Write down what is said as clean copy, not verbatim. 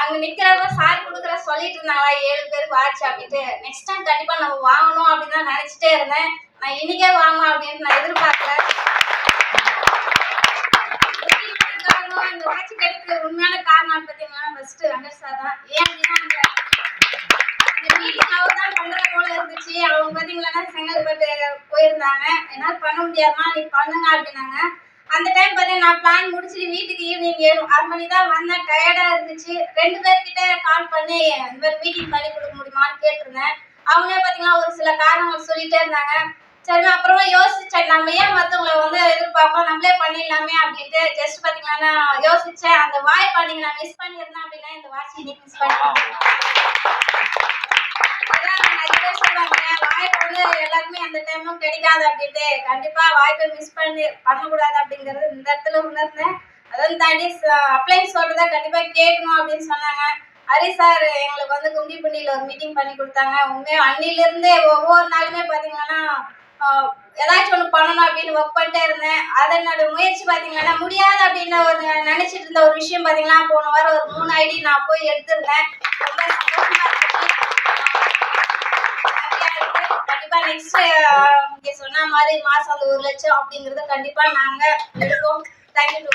அங்க நிக்கிறப்ப சார் கொடுக்குற சொல்லிட்டு இருந்தாங்களா 7 பேருக்கு வாட்ச் அப்படின்ட்டு. நெக்ஸ்ட் டைம் கண்டிப்பா நம்ம வாங்கணும் அப்படின்னு தான் நினைச்சிட்டே இருந்தேன். நான் இன்னைக்கே வாங்கணும் அப்படின்னு நான் எதிர்பார்க்கல. இந்த வாட்ச் கிடைக்கிறது உண்மையான காரணம் பார்த்தீங்கன்னா ஃபர்ஸ்ட் வெங்கட் சார் தான். ஏன் அப்படின்னா இந்த மீட்டிங் அவர் தான் பண்ற போல இருந்துச்சு. அவங்க பார்த்தீங்கன்னா செங்கல்பட்டு போயிருந்தாங்க. என்னால பண்ண முடியாதுமா நீ பண்ணுங்க அப்படின்னாங்க. அந்த டைம் பார்த்தீங்கன்னா நான் பிளான் முடிச்சுட்டு வீட்டுக்கு ஈவினிங் 7:30 மணி தான் வந்தேன். டயர்டா இருந்துச்சு. 2 பேர்கிட்ட கால் பண்ணி இந்த மாதிரி மீட்டிங் பண்ணி கொடுக்க முடியுமான்னு கேட்டிருந்தேன். அவங்களே பார்த்தீங்கன்னா ஒரு சில காரணங்கள் சொல்லிட்டே இருந்தாங்க. சரி நான் அப்புறமா யோசிச்சேன், நம்ம ஏன் மற்றவங்களை வந்து எதிர்பார்ப்போம், நம்மளே பண்ணிடலாமே அப்படின்ட்டு ஜஸ்ட் பார்த்தீங்கன்னா நான் யோசிச்சேன். அந்த வாய்ப்பை நீங்க நான் மிஸ் பண்ணியிருந்தேன் அப்படின்னா இந்த வாட்ச் இன்னைக்கு மிஸ் பண்ணிருக்கேன். அதான் நிறைய பேர் சொல்லுவாங்க வாய்ப்பு வந்து எல்லாருக்குமே அந்த டைமும் கிடைக்காது அப்படின்ட்டு. கண்டிப்பா வாய்ப்பை மிஸ் பண்ணக்கூடாது அப்படிங்கிறது இந்த இடத்துல உணர்ந்தேன். அதான் தாண்டி அப்ளைன் சொல்றதா கண்டிப்பா கேட்கணும் அப்படின்னு சொன்னாங்க. ஹரி சார் எங்களுக்கு வந்து குண்டிப்பள்ளியில ஒரு மீட்டிங் பண்ணி கொடுத்தாங்க. உண்மையா அன்னிலிருந்தே ஒவ்வொரு நாளுமே பார்த்தீங்கன்னா ஏதாச்சும் ஒன்று பண்ணணும் அப்படின்னு ஒர்க் பண்ணிட்டே இருந்தேன். அதனோட முயற்சி பார்த்தீங்கன்னா முடியாது அப்படின்னு ஒரு நினைச்சிட்டு இருந்த ஒரு விஷயம் பார்த்தீங்கன்னா போன வாரம் ஒரு 3 ஐடி நான் போய் எடுத்திருந்தேன். ரொம்ப சந்தோஷமா இருந்துச்சு. கண்டிப்பா நெக்ஸ்ட் நீங்க சொன்ன மாதிரி மாசம் அந்த 1 லட்சம் அப்படிங்கறத கண்டிப்பா நாங்க எடுப்போம். தேங்க்யூ.